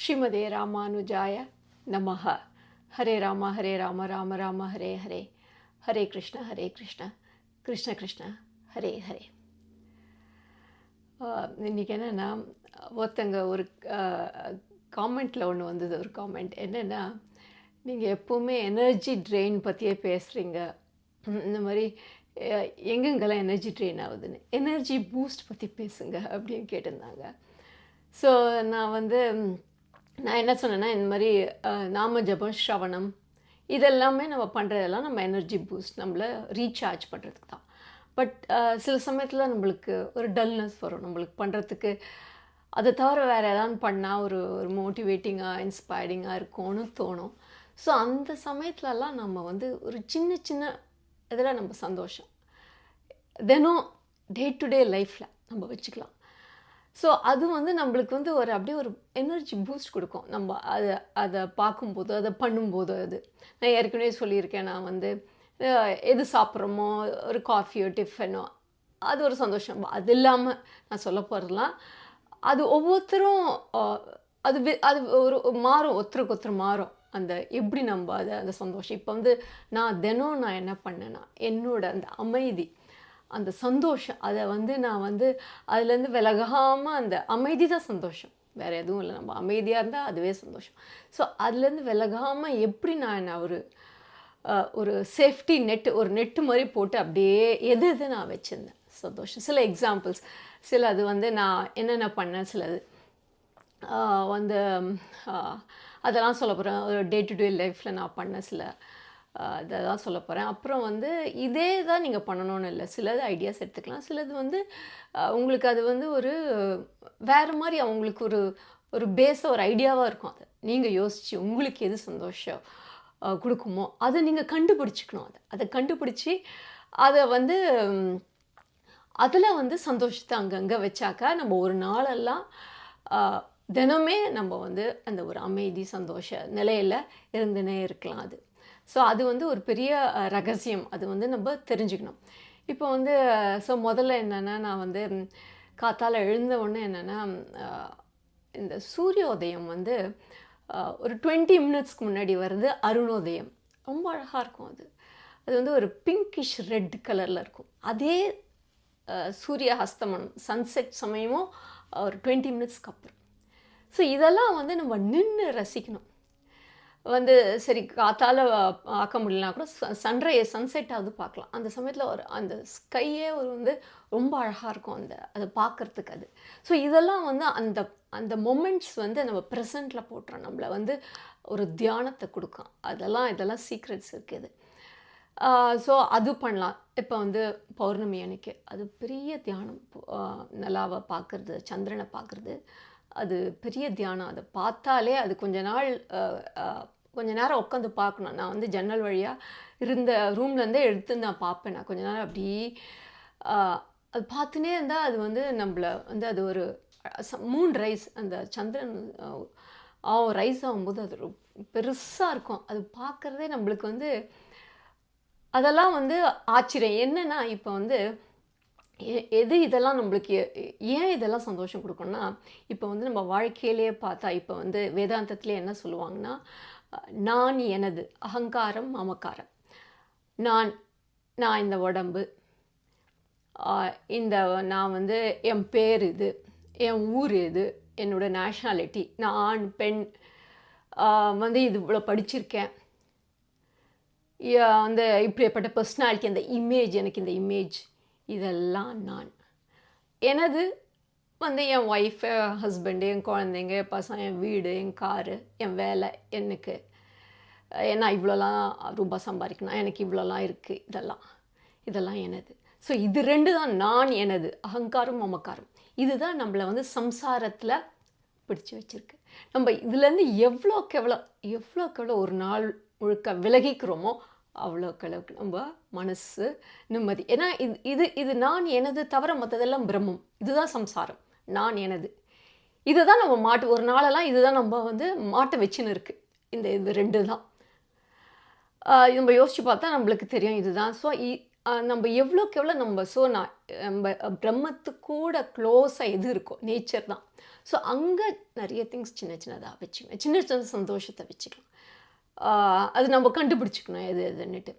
ஸ்ரீமதே ராமானுஜாய நமஹ. ஹரே ராம ராம ராம ஹரே ஹரே, ஹரே கிருஷ்ண கிருஷ்ண கிருஷ்ண ஹரே ஹரே. இன்றைக்கி என்னென்னா, ஒருத்தங்க ஒரு காமெண்ட்டில் ஒன்று வந்தது. ஒரு காமெண்ட் என்னென்னா, நீங்கள் எப்போவுமே எனர்ஜி ட்ரெயின் பற்றியே பேசுகிறீங்க, இந்த மாதிரி எங்கெங்கெல்லாம் எனர்ஜி ட்ரெயின் ஆகுதுன்னு, எனர்ஜி பூஸ்ட் பற்றி பேசுங்க அப்படின்னு கேட்டிருந்தாங்க. ஸோ நான் என்ன சொன்னேன்னா, இந்த மாதிரி நாம ஜபம், ஸ்ரவணம் இதெல்லாமே நம்ம பண்ணுறதெல்லாம் நம்ம எனர்ஜி பூஸ்ட், நம்மளை ரீசார்ஜ் பண்ணுறதுக்கு தான். பட் சில சமயத்தில் நம்மளுக்கு ஒரு டல்னஸ் வரும், நம்மளுக்கு பண்ணுறதுக்கு அதை தவிர வேறு ஏதாவது பண்ணால் ஒரு மோட்டிவேட்டிங்காக இன்ஸ்பைரிங்காக இருக்கும்னு தோணும். ஸோ அந்த சமயத்துலலாம் நம்ம ஒரு சின்ன சின்ன இதில் நம்ம சந்தோஷம் தினம் டே டு டே லைஃப்பில் நம்ம வச்சுக்கலாம். ஸோ அது நம்மளுக்கு ஒரு அப்படியே ஒரு எனர்ஜி பூஸ்ட் கொடுக்கும். நம்ம அதை பார்க்கும்போது, அதை பண்ணும்போது. நான் ஏற்கனவே சொல்லியிருக்கேன், நான் எது சாப்பிட்றோமோ, ஒரு காஃபியோ டிஃபனோ, அது ஒரு சந்தோஷம். அது இல்லாமல் நான் சொல்ல போகிறதுலாம் அது ஒவ்வொருத்தரும் அது அது ஒரு மாறும், ஒருத்தருக்கு மாறும். எப்படி நம்ம அந்த சந்தோஷம். இப்போ நான் என்ன பண்ணேன்னா, என்னோட அந்த அமைதி, அந்த சந்தோஷம், அதை நான் அதுலேருந்து விலகாமல், அந்த அமைதி தான் சந்தோஷம், வேறு எதுவும் இல்லை. நம்ம அமைதியாக இருந்தால் அதுவே சந்தோஷம். ஸோ அதுலேருந்து விலகாமல் எப்படி நான் ஒரு சேஃப்டி நெட்டு, ஒரு நெட்டு மாதிரி போட்டு அப்படியே எது நான் வச்சுருந்தேன் சந்தோஷம். சில எக்ஸாம்பிள்ஸ், சில அது நான் என்னென்ன பண்ணேன், சிலது அதெல்லாம் சொல்ல போகிறேன். ஒரு டே டு டே லைஃப்பில் நான் பண்ண சில அதெல்லாம் சொல்ல போகிறேன். அப்புறம் இதே தான் நீங்கள் பண்ணணும்னு இல்லை, சிலது ஐடியாஸ் எடுத்துக்கலாம். சிலது உங்களுக்கு அது ஒரு வேறு மாதிரி அவங்களுக்கு ஒரு பேஸாக ஒரு ஐடியாவாக இருக்கும். அது நீங்கள் யோசித்து உங்களுக்கு எது சந்தோஷம் கொடுக்குமோ அதை நீங்கள் கண்டுபிடிச்சிக்கணும். அதை கண்டுபிடிச்சி அதை அதில் சந்தோஷத்தை அங்கங்கே வச்சாக்கா நம்ம ஒரு நாளெல்லாம் தினமே நம்ம அந்த ஒரு அமைதி சந்தோஷ நிலையில் இருந்துனே இருக்கலாம். ஸோ அது ஒரு பெரிய ரகசியம். அது நம்ம தெரிஞ்சுக்கணும். இப்போ ஸோ முதல்ல என்னென்னா, நான் காத்தால் எழுந்த உடனே என்னென்னா, இந்த சூரியோதயம் ஒரு 20 மினிட்ஸ்க்கு முன்னாடி வருது அருணோதயம். ரொம்ப அழகாக இருக்கும். அது ஒரு பிங்கிஷ் ரெட் கலரில் இருக்கும். அதே சூரிய அஸ்தமனம், சன்செட் சமயமும் ஒரு 20 மினிட்ஸ்க்கு அப்புறம். ஸோ இதெல்லாம் நம்ம நின்று ரசிக்கணும். சரி காத்தால் பார்க்க முடியலனா கூட சன்செட்டாவது பார்க்கலாம். அந்த சமயத்தில் அந்த ஸ்கையே ரொம்ப அழகாக இருக்கும், அதை பார்க்குறதுக்கு. ஸோ இதெல்லாம் அந்த மொமெண்ட்ஸ் நம்ம ப்ரெசண்ட்டில் போட்டுறோம், நம்மளை ஒரு தியானத்தை கொடுக்கும். இதெல்லாம் சீக்ரெட்ஸ் இருக்குது. ஸோ அது பண்ணலாம். இப்போ பௌர்ணமி அன்னைக்கு அது பெரிய தியானம். நிலாவை பார்க்குறது, சந்திரனை பார்க்குறது, அது பெரிய தியானம். அதை பார்த்தாலே அது கொஞ்ச நேரம் உட்காந்து பார்க்கணும். நான் ஜன்னல் வழியாக இருந்த ரூம்லேருந்தே எடுத்து நான் பார்ப்பேன். நான் கொஞ்ச நேரம் அப்படி அது பார்த்துனே இருந்தால் அது நம்மளை அது ஒரு மூன் ரைஸ், அந்த சந்திரன் ரைஸ் ஆகும்போது அது பெருசாக இருக்கும். அது பார்க்குறதே நம்மளுக்கு அதெல்லாம் ஆச்சரியம். என்னென்னா, இப்போ எது இதெல்லாம் நம்மளுக்கு ஏன் இதெல்லாம் சந்தோஷம் கொடுக்கணும்னா, இப்போ நம்ம வாழ்க்கையிலே பார்த்தா, இப்போ வேதாந்தத்திலே என்ன சொல்லுவாங்கன்னா, நான் எனது, அகங்காரம் மமக்காரம். நான் இந்த உடம்பு, நான் என் பேர் இது, என் ஊர் இது, என்னோடய நேஷ்னாலிட்டி, நான் ஆண் பெண், இது இவ்வளோ படிச்சிருக்கேன், இப்படிப்பட்ட பர்சனாலிட்டி, அந்த இமேஜ், எனக்கு இந்த இமேஜ், இதெல்லாம் நான் எனது. என் ஒய்ஃபு, ஹஸ்பண்டு, என் குழந்தைங்க, பசங்க, என் வீடு, என் காரு, என் வேலை, எனக்கு நான் இவ்வளோலாம் ரூபாய் சம்பாதிக்கணும், எனக்கு இவ்வளோலாம் இருக்குது, இதெல்லாம் எனது. ஸோ இது ரெண்டு தான் நான் எனது, அகங்காரம் மமக்காரம். இதுதான் நம்மளை சம்சாரத்தில் பிடிச்சி வச்சுருக்கு. நம்ம இதுலேருந்து எவ்வளோக்கு ஒரு நாள் முழுக்க விலகிக்கிறோமோ அவ்வளோக்களவுக்கு நம்ம மனசு நிம்மதி. ஏன்னா இது நான் எனது தவிர மற்றதெல்லாம் பிரம்மம். இதுதான் சம்சாரம், நான் எனது. இதை தான் நம்ம ஒரு நாளெல்லாம் இதுதான் நம்ம மாட்ட வச்சுன்னு இருக்குது. இது ரெண்டு தான் நம்ம யோசித்து பார்த்தா நம்மளுக்கு தெரியும் இதுதான். ஸோ நம்ம எவ்வளோக்கு எவ்வளோ நம்ம நம்ம பிரம்மத்துக்கூட க்ளோஸாக எது இருக்கோ நேச்சர் தான். ஸோ அங்கே நிறைய திங்ஸ் சின்ன சின்னதாக வச்சுக்கணும், சின்ன சின்ன சந்தோஷத்தை வச்சுக்கலாம். அது நம்ம கண்டுபிடிச்சிக்கணும் எது எதுன்னுட்டு.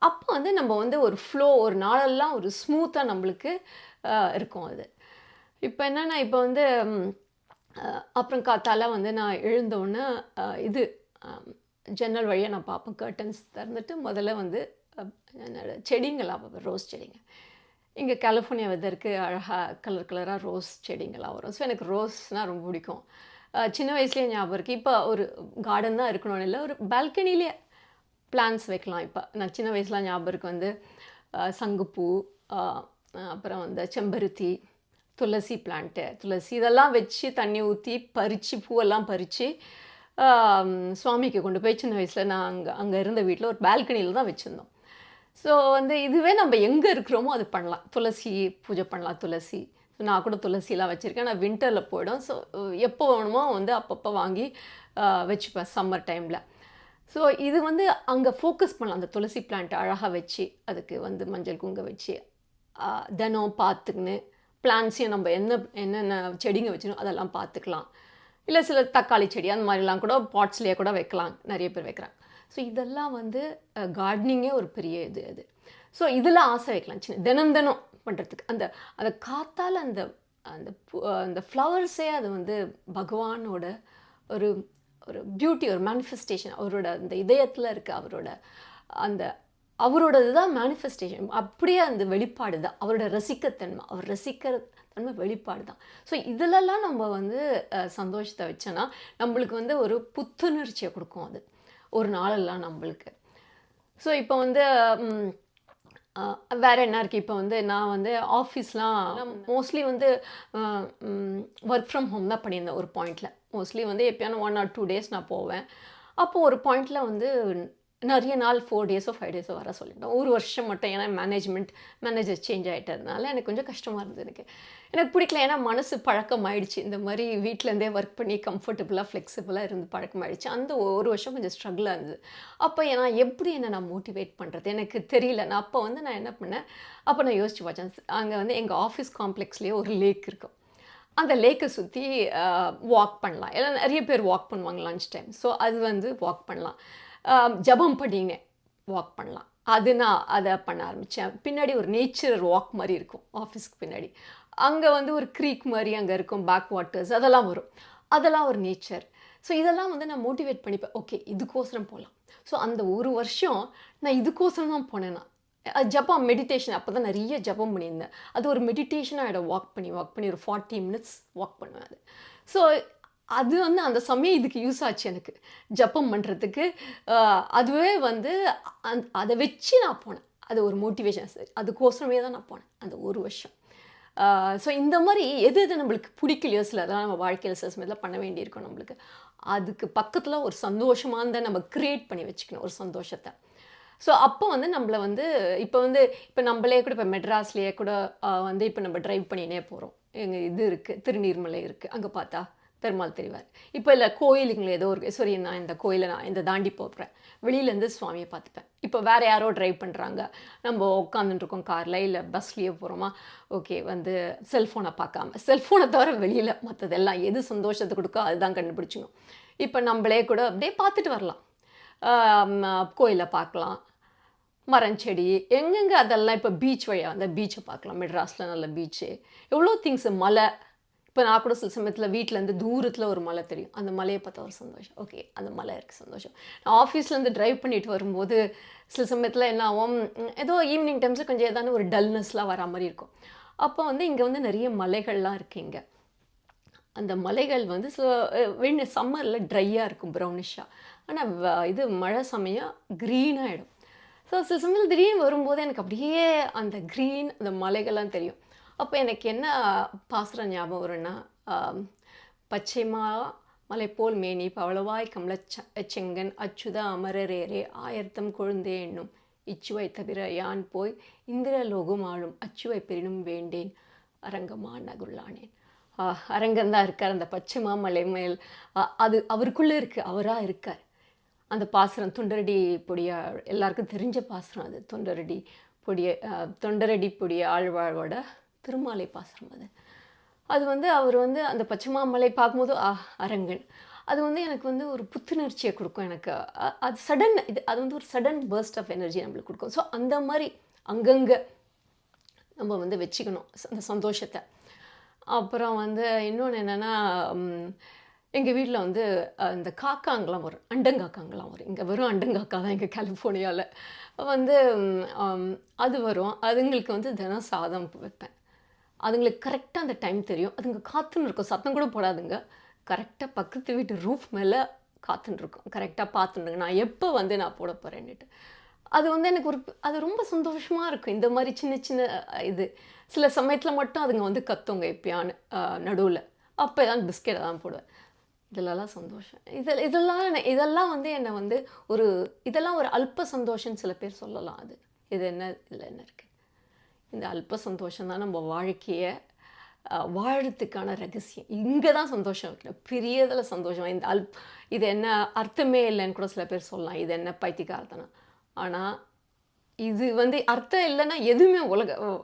அப்போ வந்து நம்ம வந்து ஒரு ஃப்ளோ, ஒரு நாளெல்லாம் ஒரு ஸ்மூத்தாக நம்மளுக்கு இருக்கும் அது. இப்போ என்னென்னா, இப்போ வந்து அப்புறம் காத்தால வந்து நான் எழுந்தோடனே இது ஜன்னல் வழியாக நான் பார்ப்பேன், கர்டன்ஸ் திறந்துட்டு முதல்ல வந்து என்னோட செடிங்களாம் ரோஸ் செடிங்க. இங்கே கலிஃபோர்னியா வெதருக்கு அழகாக கலர் கலராக ரோஸ் செடிங்களாம் வரும். ஸோ எனக்கு ரோஸ்னால் ரொம்ப பிடிக்கும். சின்ன வயசுலேயே ஞாபகம் இருக்குது. இப்போ ஒரு கார்டன் தான் இருக்கணும்னு இல்லை, ஒரு பால்கனிலே பிளான்ஸ் வைக்கலாம். இப்போ நான் சின்ன வயசில் ஞாபகம் இருக்கு வந்து சங்குப்பூ, அப்புறம் வந்து செம்பருத்தி, துளசி பிளான்ட்டு, துளசி இதெல்லாம் வச்சு தண்ணி ஊற்றி பறித்து பூவெல்லாம் பறித்து சுவாமிக்கு கொண்டு போய் சின்ன வயசில் நான் அங்கே இருந்த வீட்டில் ஒரு பால்கனியில் தான் வச்சுருந்தோம். ஸோ வந்து இதுவே நம்ம எங்கே இருக்கிறோமோ அது பண்ணலாம். துளசி பூஜை பண்ணலாம். துளசி நான் கூட துளசிலாம் வச்சுருக்கேன். நான் வின்டரில் போயிடும். ஸோ எப்போ வேணுமோ வந்து அப்பப்போ வாங்கி வச்சுப்பேன் சம்மர் டைமில். ஸோ இது வந்து அங்கே ஃபோக்கஸ் பண்ணலாம். அந்த துளசி பிளான்ட்டை அழகாக வச்சு அதுக்கு வந்து மஞ்சள் குங்குமம் வச்சு தினம் பார்த்துக்கின்னு பிளான்ட்ஸையும் நம்ம என்னென்ன செடிங்க வச்சுக்கணும் அதெல்லாம் பார்த்துக்கலாம். இல்லை சில தக்காளி செடி அந்த மாதிரிலாம் கூட பாட்ஸ்லேயே கூட வைக்கலாம், நிறைய பேர் வைக்கிறாங்க. ஸோ இதெல்லாம் வந்து கார்டனிங்கே ஒரு பெரிய இது அது. ஸோ இதில் ஆசை வைக்கலாம் சின்ன தினம் தினம் பண்ணுறதுக்கு. அந்த காத்தால் அந்த அந்த அந்த ஃப்ளவர்ஸே அது வந்து பகவானோட ஒரு ஒரு பியூட்டி, ஒரு மேனிஃபெஸ்டேஷன். அவரோட அந்த இதயத்தில் இருக்க அவரோடது தான் மேனிஃபெஸ்டேஷன். அப்படியே அந்த வெளிப்பாடு தான் அவரோட ரசிக்கத்தன்மை. அவர் ரசிக்கிற தன்மை வெளிப்பாடு தான். ஸோ இதிலெல்லாம் நம்ம வந்து சந்தோஷத்தை வச்சோன்னா நம்மளுக்கு வந்து ஒரு புத்துணர்ச்சியை கொடுக்கும் அது ஒரு நாளெல்லாம் நம்மளுக்கு. ஸோ இப்போ வந்து வேறு என்ன இருக்குது, இப்போ வந்து நான் வந்து ஆஃபீஸ்லாம் மோஸ்ட்லி வந்து ஒர்க் ஃப்ரம் ஹோம் தான் பண்ணியிருந்தேன். ஒரு பாயிண்டில் மோஸ்ட்லி வந்து எப்போயான 1 or 2 days நான் போவேன். அப்போது ஒரு பாயிண்டில் வந்து நிறைய நாள் 4 days 5 days வர சொல்லிட்டேன். ஒரு வருஷம் மட்டும். ஏன்னா மேனேஜர் சேஞ்ச் ஆகிட்டதுனால எனக்கு கொஞ்சம் கஷ்டமாக இருந்தது. எனக்கு பிடிக்கல. ஏன்னா மனசு பழக்கம் ஆயிடுச்சு. இந்த மாதிரி வீட்டிலேருந்தே ஒர்க் பண்ணி கம்ஃபர்டபுளாக ஃப்ளெக்சிபிளாக இருந்து பழக்கம் ஆயிடுச்சு. அந்த ஒரு வருஷம் கொஞ்சம் ஸ்ட்ரகிளாக இருந்தது. அப்போ நான் எப்படி நான் மோட்டிவேட் பண்ணுறது எனக்கு தெரியல. நான் என்ன பண்ணேன், அப்போ நான் யோசிச்சு பார்த்தேன். அங்கே வந்து எங்கள் ஆஃபீஸ் காம்ப்ளெக்ஸ்லேயே ஒரு லேக் இருக்கும். அந்த லேக்கை சுற்றி வாக் பண்ணலாம். எல்லாம் நிறைய பேர் வாக் பண்ணுவாங்க லன்ச் டைம். ஸோ அது வந்து வாக் பண்ணலாம். ஜபம் பண்ணிங்க வாக் பண்ணலாம். நான் அதை பண்ண ஆரம்பித்தேன். பின்னாடி ஒரு நேச்சர் வாக் மாதிரி இருக்கும் ஆஃபீஸ்க்கு பின்னாடி. அங்கே வந்து ஒரு க்ரீக் மாதிரி அங்கே இருக்கும், பேக் வாட்டர்ஸ் அதெல்லாம் வரும். அதெல்லாம் ஒரு நேச்சர். ஸோ இதெல்லாம் வந்து நான் மோட்டிவேட் பண்ணிப்பேன். ஓகே, இதுக்கோசரம் போகலாம். ஸோ அந்த ஒரு வருஷம் நான் இதுக்கோசரம் தான் போனேன். ஜபம் மெடிடேஷன் அப்போ தான் நிறைய ஜபம் பண்ணியிருந்தேன். அது ஒரு மெடிடேஷனாக ஆகிடும். வாக் பண்ணி ஒரு 40 minutes வாக் பண்ணுவேன் அது. ஸோ அது வந்து அந்த சமயம் இதுக்கு யூஸ் ஆச்சு எனக்கு ஜப்பம் பண்ணுறதுக்கு. அதுவே வந்து அதை வச்சு நான் போனேன். அது ஒரு மோட்டிவேஷன். சரி, அதுக்கோசரமே தான் நான் போனேன் அந்த ஒரு வருஷம். ஸோ இந்த மாதிரி எது நம்மளுக்கு பிடிக்கலையோ சில அதெல்லாம் நம்ம வாழ்க்கையில் சில சமயத்தில் பண்ண வேண்டியிருக்கும் நம்மளுக்கு. அதுக்கு பக்கத்தில் ஒரு சந்தோஷமாக நம்ம க்ரியேட் பண்ணி வச்சுக்கணும் ஒரு சந்தோஷத்தை. ஸோ அப்போ வந்து நம்மளை வந்து இப்போ நம்மளே கூட இப்போ மெட்ராஸ்லேயே கூட வந்து இப்போ நம்ம ட்ரைவ் பண்ணினே போகிறோம். எங்கள் இது இருக்குது, திருநீர்மலை இருக்குது. அங்கே பார்த்தா பெருமாள் தெரிவார். இப்போ இல்லை கோயிலுங்களே ஏதோ ஒரு சரி, நான் இந்த கோயிலை இந்த தாண்டி போகிறேன், வெளியிலேருந்து சுவாமியை பார்த்துப்பேன். இப்போ வேறு யாரோ ட்ரைவ் பண்ணுறாங்க, நம்ம உட்காந்துட்டுருக்கோம் காரில் இல்லை பஸ்லேயே போகிறோமா, ஓகே வந்து செல்ஃபோனை பார்க்காம, செல்ஃபோனை தவிர வெளியில் மற்றதெல்லாம் எது சந்தோஷத்தை கொடுக்கோ அதுதான் கண்டுபிடிச்சிக்கணும். இப்போ நம்மளே கூட அப்படியே பார்த்துட்டு வரலாம். கோயிலை பார்க்கலாம், மரம் செடி எங்கெங்கே அதெல்லாம். இப்போ பீச் வழியாக அந்த பீச்சை பார்க்கலாம். மெட்ராஸில் நல்ல பீச்சு, எவ்வளோ திங்ஸு. மலை. இப்போ நான் கூட சில சமயத்தில் வீட்டிலேருந்து தூரத்தில் ஒரு மலை தெரியும், அந்த மலையை பார்த்தா ஒரு சந்தோஷம். ஓகே, அந்த மலை இருக்குது, சந்தோஷம். நான் ஆஃபீஸ்லேருந்து ட்ரைவ் பண்ணிட்டு வரும்போது சில சமயத்தில் என்ன ஆகும், ஏதோ ஈவினிங் டைம்ஸில் கொஞ்சம் ஏதாவது ஒரு டல்னஸ்லாம் வர மாதிரி இருக்கும். அப்போ வந்து இங்கே வந்து நிறைய மலைகள்லாம் இருக்குது இங்கே. அந்த மலைகள் வந்து சம்மரில் ட்ரையாக இருக்கும், ப்ரௌனிஷாக. ஆனால் மழை சமயம் க்ரீனாகிடும். ஸோ சில சமயத்தில் திடீர்னு வரும்போது எனக்கு அப்படியே அந்த க்ரீன் அந்த மலைகள்லாம் தெரியும். அப்போ எனக்கு என்ன பாசுரம் ஞாபகம் வரும்னா, பச்சைமா மலை போல் மேனி பவளவாய் செங்கன் அச்சுத அமரரேரே ஆயர்த்தம் கொழுந்தே என்னும் இச்சுவை தவிர யான் போய் இந்திரலோகம் ஆளும் அச்சுவை பெரினும் வேண்டேன் அரங்கமா நகுள்ளானேன். அரங்கந்தான் இருக்கார் அந்த பச்சை மாமலை மேல். அது அவருக்குள்ளே இருக்குது, அவராக இருக்கார். அந்த பாசுரம் தொண்டரடி பொடியா எல்லாருக்கும் தெரிஞ்ச பாசுரம். அது தொண்டரடி பொடிய தொண்டரடி பொடிய ஆழ்வாரோட திருமாலை பாசுரம் அது. அது வந்து அவர் வந்து அந்த பச்சை மாமலை பார்க்கும்போது அரங்கன் அது வந்து எனக்கு வந்து ஒரு புத்துணர்ச்சியை கொடுக்கும் எனக்கு. அது சடன் அது வந்து ஒரு சடன் பர்ஸ்ட் ஆஃப் எனர்ஜி நம்மளுக்கு கொடுக்கும். ஸோ அந்த மாதிரி அங்கங்கே நம்ம வந்து வச்சுக்கணும் அந்த சந்தோஷத்தை. அப்புறம் வந்து இன்னொன்று என்னென்னா, எங்கள் வீட்டில் வந்து இந்த காக்காங்கெலாம் வரும், அண்டங்காக்காங்கெலாம் வரும். இங்கே வெறும் அண்டங்காக்கா தான் எங்கள் கலிஃபோர்னியாவில் வந்து அது வரும். அதுங்களுக்கு வந்து தினம் சாதம் வைப்பேன். அதுங்களுக்கு கரெக்டாக அந்த டைம் தெரியும். அதுங்க காத்துன்னு இருக்கும், சத்தம் கூட போடாதுங்க. கரெக்டாக பக்கத்து வீட்டு ரூஃப் மேலே காத்துன்னு இருக்கும். கரெக்டாக பார்த்துட்டுங்க நான் எப்போ வந்து நான் போட போகிறேன்னுட்டு. அது வந்து எனக்கு அது ரொம்ப சந்தோஷமாக இருக்கும். இந்த மாதிரி சின்ன சின்ன இது சில சமயத்தில் மட்டும் அதுங்க வந்து கத்துங்க எப்பயான்னு நடுவில். அப்போ ஏதாவது பிஸ்கெட்டை தான் போடுவேன். இதெல்லாம் சந்தோஷம். இதெல்லாம் வந்து என்னை வந்து இதெல்லாம் ஒரு அல்ப சந்தோஷம்னு சில பேர் சொல்லலாம். இது என்ன இதில் என்ன இருக்குது? இந்த அல்ப சந்தோஷம் தான் நம்ம வாழ்க்கையை வாழறதுக்கான ரகசியம். இங்கே தான் சந்தோஷம் வைக்கணும். பெரியதில் சந்தோஷம். இது என்ன அர்த்தமே இல்லைன்னு கூட சில பேர் சொல்லலாம். இது என்ன பைத்தியக்காரத்தனம். ஆனால் இது வந்து அர்த்தம் இல்லைன்னா எதுவுமே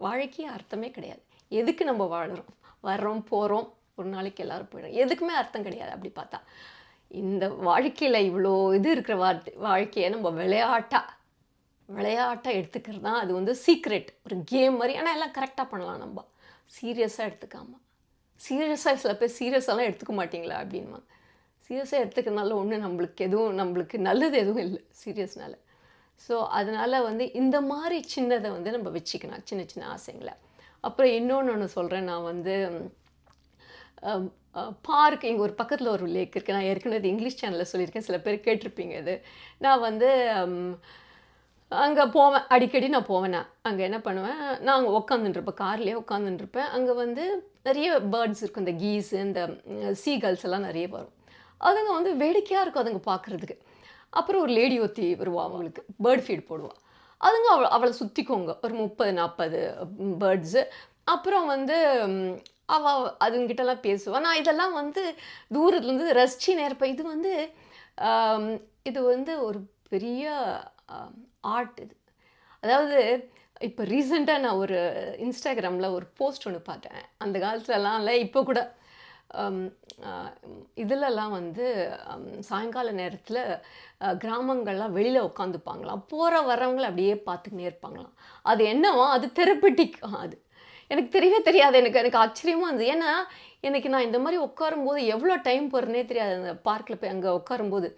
வாழ்க்கையே அர்த்தமே கிடையாது. எதுக்கு நம்ம வாழுறோம், வர்றோம், போகிறோம், ஒரு நாளைக்கு எல்லோரும் போயிடும். எதுக்குமே அர்த்தம் கிடையாது. அப்படி பார்த்தா இந்த வாழ்க்கையில் இவ்வளோ இது இருக்கிற வாழ்க்கையை நம்ம விளையாட்டாக எடுத்துக்கிறது தான் அது வந்து சீக்ரெட். ஒரு கேம் மாதிரி. ஆனால் எல்லாம் கரெக்டாக பண்ணலாம். நம்ம சீரியஸாக எடுத்துக்காமல். சீரியஸாக சில பேர் சீரியஸாலாம் எடுத்துக்க மாட்டிங்களா அப்படின்மா. சீரியஸாக எடுத்துக்கிறதுனால நம்மளுக்கு நல்லது எதுவும் இல்லை சீரியஸ்னால. ஸோ அதனால் வந்து இந்த மாதிரி சின்னதை வந்து நம்ம வச்சுக்கணும், சின்ன சின்ன ஆசைங்களை. அப்புறம் இன்னொன்று சொல்கிறேன். நான் வந்து பார்க் இங்கே ஒரு பக்கத்தில் ஒரு லேக் இருக்குது. நான் ஏற்கனவே இங்கிலீஷ் சேனலில் சொல்லியிருக்கேன், சில பேர் கேட்டிருப்பீங்க. இது நான் வந்து அங்கே போவேன், அடிக்கடி நான் போவேன். அங்கே என்ன பண்ணுவேன், நான் அங்கே உட்காந்துட்டுருப்பேன், கார்லேயே உட்காந்துட்டுருப்பேன். அங்கே வந்து நிறைய பேர்ட்ஸ் இருக்கும், இந்த கீஸு, இந்த சீகல்ஸ் எல்லாம் நிறைய வரும். அதுங்க வந்து வேடிக்கையாக இருக்கும் அதுங்க பார்க்குறதுக்கு. அப்புறம் ஒரு லேடி ஒருத்தி வருவா, அவங்களுக்கு பேர்ட் ஃபீட் போடுவாள். அதுங்க அவளை சுற்றிக்கோங்க, ஒரு 30-40 பேர்ட்ஸு. அப்புறம் வந்து அதுங்கிட்டலாம் பேசுவாள். நான் இதெல்லாம் வந்து தூரத்துலேருந்து ரசித்து நேர்ப்பேன். இது வந்து ஒரு பெரிய ஆர்ட் இது. அதாவது இப்போ ரீசெண்டாக நான் ஒரு இன்ஸ்டாகிராமில் ஒரு போஸ்ட் ஒன்று பார்த்தேன். அந்த காலத்துலலாம் இல்லை, இப்போ கூட இதிலலாம் வந்து சாயங்கால நேரத்தில் கிராமங்கள்லாம் வெளியில் உட்காந்துப்பாங்களாம். போகிற வரவங்களை அப்படியே பார்த்துக்கினே இருப்பாங்களாம். அது என்னவா, அது தெரப்பட்டிக். அது எனக்கு தெரியவே தெரியாது. எனக்கு ஆச்சரியமாக இருந்தது. ஏன்னா நான் இந்த மாதிரி உட்காரும்போது எவ்வளோ டைம் போகிறதுனே தெரியாது. அந்த பார்க்கில் போய் அங்கே உட்காரும்போது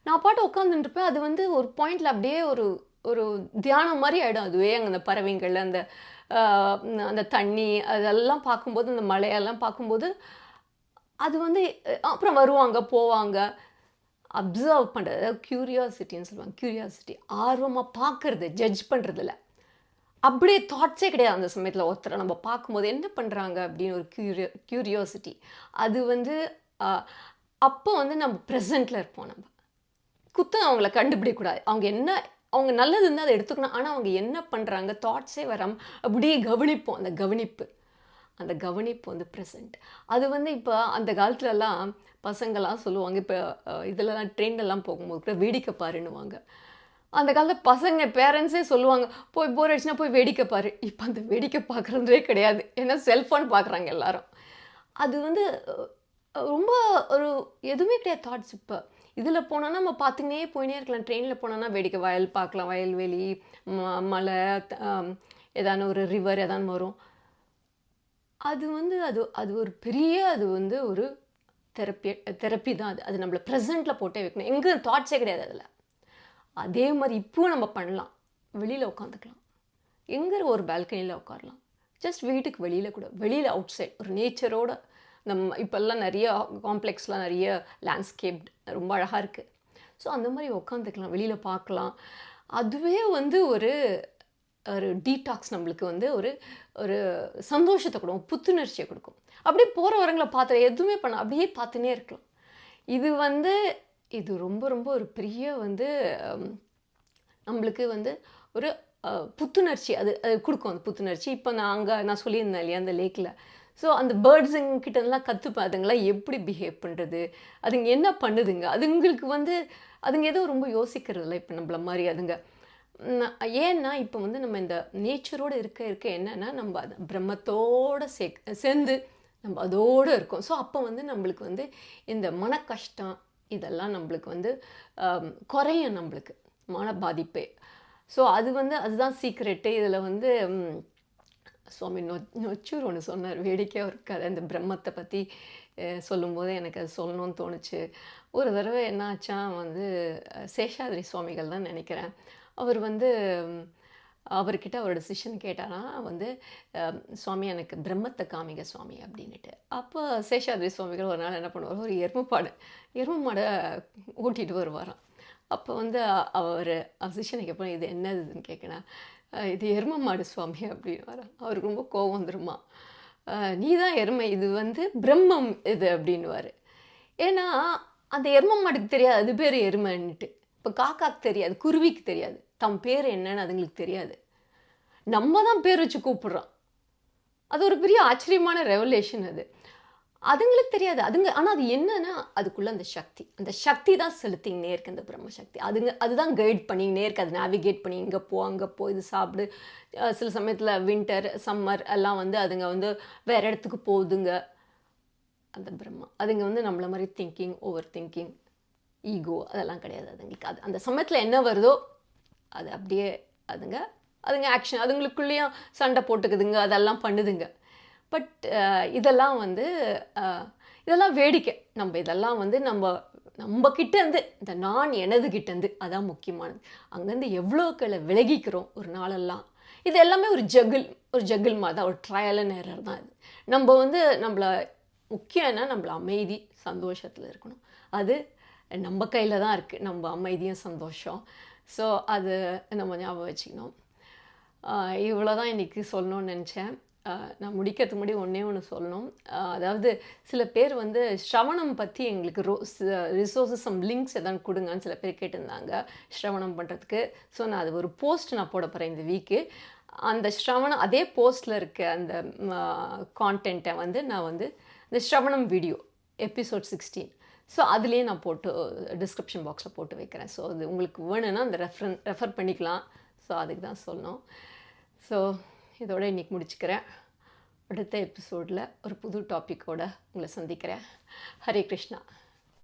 நான் பாட்டு உட்காந்துட்டுருப்பேன். அது வந்து ஒரு பாயிண்டில் அப்படியே ஒரு தியானம் மாதிரி ஆகிடும். அதுவே அங்கே அந்த பறவைங்கள், அந்த தண்ணி அதெல்லாம் பார்க்கும்போது, அந்த மலையெல்லாம் பார்க்கும்போது அது வந்து அப்புறம் வருவாங்க, போவாங்க. அப்சர்வ் பண்ணுறது, அதாவது க்யூரியாசிட்டின்னு சொல்லுவாங்க. க்யூரியாசிட்டி, ஆர்வமாக பார்க்குறது, ஜட்ஜ் பண்ணுறதில்ல. அப்படியே தாட்ஸே கிடையாது அந்த சமயத்தில். ஒருத்தரை நம்ம பார்க்கும்போது என்ன பண்ணுறாங்க அப்படின்னு ஒரு க்யூரியாசிட்டி. அது வந்து அப்போ வந்து நம்ம ப்ரெசண்ட்டில் இருப்போம். நம்ம குத்தம் அவங்கள கண்டுபிடிக்கக்கூடாது. அவங்க நல்லது இருந்தால் அதை எடுத்துக்கணும். ஆனால் அவங்க என்ன பண்ணுறாங்க, தாட்ஸே வராமல் அப்படியே கவனிப்போம். அந்த கவனிப்பு வந்து ப்ரெசண்ட். அது வந்து இப்போ அந்த காலத்துலலாம் பசங்கள்லாம் சொல்லுவாங்க, இப்போ இதிலலாம் ட்ரெயின்லலாம் போகும்போது கூட வேடிக்கை பாருன்னுவாங்க. அந்த காலத்தில் பசங்க பேரண்ட்ஸே சொல்லுவாங்க, போய் போர் அடிச்சுன்னா போய் வேடிக்கை பாரு. இப்போ அந்த வேடிக்கை பார்க்குறதே கிடையாது. ஏன்னா செல்ஃபோன் பார்க்குறாங்க எல்லாரும். அது வந்து ரொம்ப எதுவுமே கிடையாது தாட்ஸ். இப்போ இதில் போனோன்னா நம்ம பார்த்துக்கினே போயினே இருக்கலாம். ட்ரெயினில் போனோன்னா வேடிக்கை, வயல் பார்க்கலாம், வயல்வெளி, மலை, ஏதான ஒரு ரிவர் ஏதானு வரும். அது வந்து அது ஒரு பெரிய ஒரு தெரப்பி தான். அது நம்மளை ப்ரெசண்ட்டில் போட்டே வைக்கணும். எங்கே தாட்ஸே கிடையாது அதில். அதே மாதிரி இப்போவும் நம்ம பண்ணலாம். வெளியில் உட்காந்துக்கலாம், எங்கே ஒரு பால்கனியில் உட்காரலாம், ஜஸ்ட் வீட்டுக்கு வெளியில் அவுட் சைட் ஒரு நேச்சரோட. இப்போல்லாம் நிறைய காம்ப்ளெக்ஸ்லாம் நிறைய லேண்ட்ஸ்கேப்ட் ரொம்ப அழகாக இருக்குது. ஸோ அந்த மாதிரி உட்காந்துக்கலாம், வெளியில் பார்க்கலாம். அதுவே வந்து ஒரு டீடாக்ஸ் நம்மளுக்கு வந்து ஒரு சந்தோஷத்தை கொடுக்கும், புத்துணர்ச்சியை கொடுக்கும். அப்படியே போகிற வரங்களை எதுவுமே அப்படியே பார்த்துனே இருக்கலாம். இது ரொம்ப ரொம்ப ஒரு பெரிய வந்து நம்மளுக்கு வந்து ஒரு புத்துணர்ச்சி அது கொடுக்கும். அந்த புத்துணர்ச்சி இப்போ நான் சொல்லியிருந்தேன் இல்லையா அந்த லேக்கில். ஸோ அந்த பேர்ட்ஸுங்கிட்டலாம் கற்றுப்பேன், அதுங்களாம் எப்படி பிஹேவ் பண்ணுறது, அதுங்க என்ன பண்ணுதுங்க. அதுங்களுக்கு வந்து அதுங்க ஏதோ ரொம்ப யோசிக்கிறது இல்லை இப்போ நம்மள மாதிரி. ஏன்னா இப்போ வந்து நம்ம இந்த நேச்சரோடு இருக்க என்னென்னா நம்ம அது பிரம்மத்தோடு சேர்ந்து நம்ம அதோடு இருக்கோம். ஸோ அப்போ வந்து நம்மளுக்கு வந்து இந்த மன கஷ்டம் இதெல்லாம் நம்மளுக்கு வந்து குறையும், நம்மளுக்கு மன பாதிப்பே. ஸோ அது வந்து அதுதான் சீக்ரெட்டு. இதில் வந்து சுவாமி நொச்சூர் ஒன்று சொன்னார், வேடிக்கையாக ஒரு கதை. அந்த பிரம்மத்தை பற்றி சொல்லும்போது எனக்கு அது சொல்லணும்னு தோணுச்சு. ஒரு தடவை என்ன ஆச்சா வந்து சேஷாதிரி சுவாமிகள் தான் நினைக்கிறேன். அவர் வந்து அவர்கிட்ட அவரோட சிஷ்யன் கேட்டாரா வந்து, சுவாமி எனக்கு பிரம்மத்தை காமிங்க சுவாமி அப்படின்ட்டு. அப்போ சேஷாதிரி சுவாமிகள் ஒரு நாள் என்ன பண்ணுவார், ஒரு எருமை மாடை ஓட்டிகிட்டு வருவாராம். அப்போ வந்து அவர் சிஷ்யனை கேட்போம், இது என்னதுன்னு கேட்கணும். இது எருமை மாடு சுவாமி அப்படின்னு வர. அவருக்கு ரொம்ப கோபம் வந்துருமா. நீ தான் எருமை, இது வந்து பிரம்மம் இது அப்படின்னுவார். ஏன்னா அந்த எருமை மாடுக்கு தெரியாது அது பேர் எருமைன்னுட்டு. இப்போ காக்காக்கு தெரியாது, குருவிக்கு தெரியாது, தம் பேர் என்னன்னு அதுங்களுக்கு தெரியாது. நம்ம தான் பேர் வச்சு கூப்பிடுறோம். அது ஒரு பெரிய ஆச்சரியமான ரெவலேஷன் அது. அதுங்களுக்கு தெரியாது. ஆனால் அது என்னன்னா அதுக்குள்ளே அந்த சக்தி தான் செலுத்திங்கன்னே இருக்கு, அந்த பிரம்ம சக்தி. அதுதான் கைட் பண்ணிங்கன்னே இருக்கு. அது நேவிகேட் பண்ணி இங்கே போ அங்கே போ, இது சாப்பிடு. சில சமயத்தில் வின்டர் சம்மர் எல்லாம் வந்து அதுங்க வந்து வேறு இடத்துக்கு போகுதுங்க. அந்த பிரம்மா அதுங்க வந்து நம்மள மாதிரி ஓவர் திங்கிங் ஈகோ அதெல்லாம் கிடையாது அதுங்களுக்கு. அந்த சமயத்தில் என்ன வருதோ அது அப்படியே அதுங்க ஆக்ஷன், அதுங்களுக்குள்ளேயும் சண்டை போட்டுக்குதுங்க, அதெல்லாம் பண்ணுதுங்க. பட் இதெல்லாம் வந்து இதெல்லாம் வேடிக்கை. இதெல்லாம் வந்து நம்ம கிட்டேருந்து இந்த நான் எனது கிட்டேருந்து அதான் முக்கியமானது. அங்கேருந்து எவ்வளோக்களை விலகிக்கிறோம் ஒரு நாளெல்லாம். இது எல்லாமே ஒரு ஜகிள் மாதிரி தான், ஒரு ட்ரையல் அண்ட் எரர் தான் இது. நம்ம வந்து முக்கியம் என்ன, நம்மள அமைதி சந்தோஷத்தில் இருக்கணும். அது நம்ம கையில் தான் இருக்குது, நம்ம அமைதியும் சந்தோஷம். ஸோ அது நம்ம ஞாபகம் வச்சுக்கணும். இவ்வளோ தான் இன்றைக்கி சொல்லணும்னு நினச்சேன். நான் முடிக்கிறதுக்கு முன்னாடி ஒன்று சொல்லணும். அதாவது சில பேர் வந்து ஸ்ரவணம் பற்றி எங்களுக்கு ரிசோர்ஸஸ் லிங்க்ஸ் எதாவது கொடுங்கன்னு சில பேர் கேட்டிருந்தாங்க ஸ்ரவணம் பண்ணுறதுக்கு. ஸோ நான் அது ஒரு போஸ்ட் நான் போட போகிறேன் இந்த வீக்கு. அந்த ஸ்ரவணம் அதே போஸ்ட்டில் இருக்க அந்த கான்டென்ட்டை வந்து நான் வந்து இந்த ஸ்ரவணம் வீடியோ எபிசோட் 16 ஸோ அதுலேயே நான் போட்டு டிஸ்கிரிப்ஷன் பாக்ஸில் போட்டு வைக்கிறேன். ஸோ அது உங்களுக்கு வேணும்னா அந்த ரெஃபர் பண்ணிக்கலாம். ஸோ அதுக்கு தான் சொல்லணும். ஸோ இதோட இன்றைக்கி முடிச்சுக்கிறேன். அடுத்த எபிசோடில் ஒரு புது டாப்பிக்கோடு உங்களை சந்திக்கிறேன். ஹரே கிருஷ்ணா.